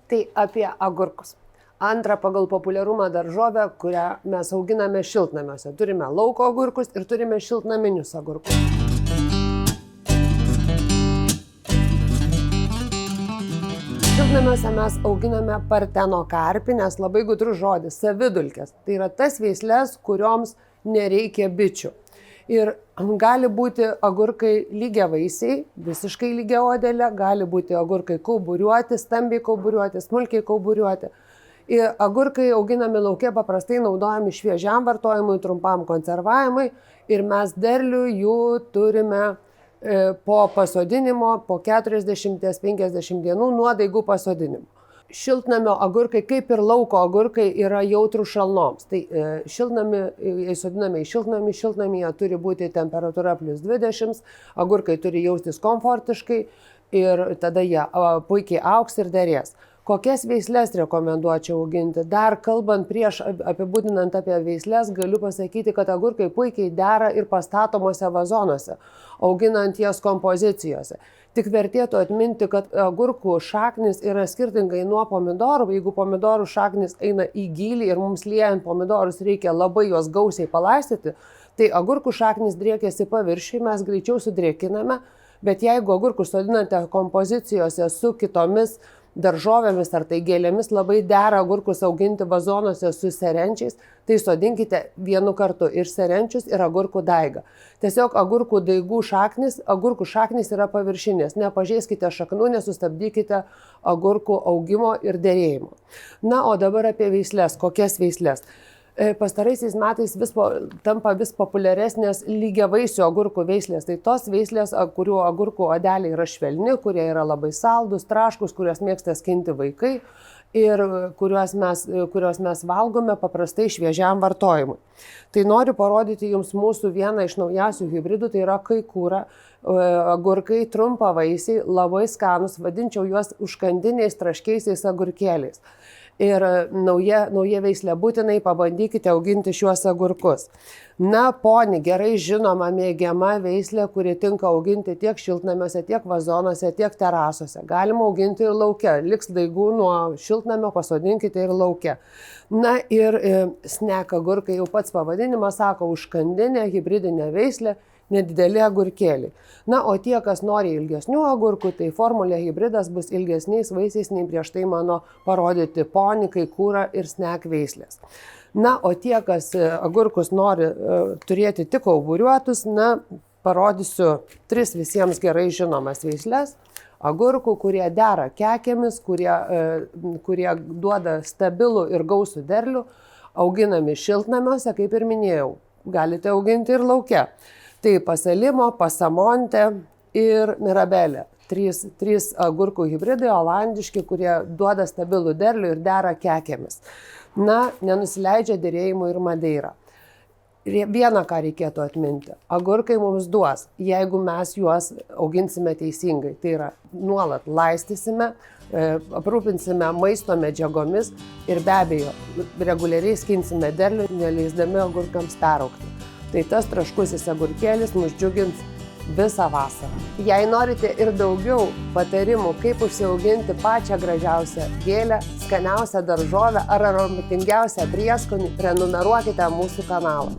Tai apie agurkus. Antrą pagal populiarumą daržovę, kurią mes auginame šiltnamiuose. Turime lauko agurkus ir turime šiltnaminius agurkus. Šiltnamiuose mes auginame partenokarpį, nes labai gudrus žodis, savidulkės. Tai yra tas veisles, kurioms nereikia bičių. Ir gali būti agurkai lygiavaisiai, visiškai lygiaodelė, gali būti agurkai kauburiuoti, stambiai kauburiuoti, smulkiai kauburiuoti. Ir agurkai auginami lauke paprastai naudojami šviežiam vartojimui, trumpam konservavimui ir mes derlių jų turime po pasodinimo, po 40-50 dienų nuo daigų pasodinimo. Šiltnamio agurkai, kaip ir lauko agurkai, yra jautrūs šalnoms. Tai įsodiname į šiltnamį, šiltnamyje turi būti temperatūra +20, agurkai turi jaustis komfortiškai ir tada jie puikiai augs ir derės. Kokias veisles rekomenduočiau auginti? Dar kalbant prieš apibūdinant apie veisles, galiu pasakyti, kad agurkai puikiai dera ir pastatomose vazonuose, auginant jas kompozicijose. Tik vertėtų atminti, kad agurkų šaknis yra skirtingai nuo pomidorų. Jeigu pomidorų šaknis eina į gylį ir mums liejant pomidorus reikia labai juos gausiai palaistyti, tai agurkų šaknis driekiasi paviršiui, mes greičiau sudrėkiname, bet jeigu agurkus sodinate kompozicijose su kitomis daržovėmis ar tai gėlėmis, labai dera agurkus auginti vazonuose su serenčiais, tai sodinkite vienu kartu ir serenčius, ir agurkų daigą. Tiesiog agurkų šaknis yra paviršinės, nepažeiskite šaknų, nesustabdykite agurkų augimo ir derėjimo. Na, o dabar apie veisles. Kokias veisles? Pastaraisiais metais tampa vis populiaresnės lygiavaisių agurkų veislės. Tai tos veislės, kurių agurkų odeliai yra švelni, kurie yra labai saldus, traškus, kuriuos mėgsta skinti vaikai ir kuriuos mes valgome paprastai šviežiam vartojimui. Tai noriu parodyti jums mūsų vieną iš naujausių hibridų, tai yra kaikūra. Agurkai trumpavaisiai, labai skanus, vadinčiau juos užkandiniais traškiaisiais agurkėliais. Ir nauja veislė, būtinai pabandykite auginti šiuos agurkus. Na, poni, gerai žinoma, mėgiama veislė, kuri tinka auginti tiek šiltnamiuose, tiek vazonuose, tiek terasose. Galima auginti ir lauke. Liks daigų nuo šiltnamio, pasodinkite ir lauke. Na ir snack agurkai, jau pats pavadinimas sako, užkandinė hibridinė veislė, nedideli agurkėliai. Na, o tie, kas nori ilgesnių agurkų, tai formulė hibridas bus ilgesniais vaisiais nei prieš tai mano parodyti poni, kaikūra ir snack veislės. Na, o tie, kas agurkus nori turėti tik kauburiuotus, na, parodysiu 3 visiems gerai žinomas veisles. Agurkų, kurie dera kekėmis, kurie duoda stabilų ir gausų derlių, auginami šiltnamiuose, kaip ir minėjau, galite auginti ir lauke. Tai pasalimo, pasamonte ir mirabelė. 3 agurkų hibridai, olandiški, kurie duoda stabilų derlių ir dera kekėmis. Na, nenusileidžia derėjimui ir madeira. Vieną, ką reikėtų atminti. Agurkai mums duos, jeigu mes juos auginsime teisingai. Tai yra, nuolat laistysime, aprūpinsime maisto medžiagomis ir be abejo, reguliariai skinsime derlių, neleisdami agurkams peraugti. Tai tas traškusis agurkėlis mus džiugins visą vasarą. Jei norite ir daugiau patarimų, kaip užsiauginti pačią gražiausią gėlę, skaniausią daržovę ar aromatingiausią prieskonį, prenumeruokite mūsų kanalą.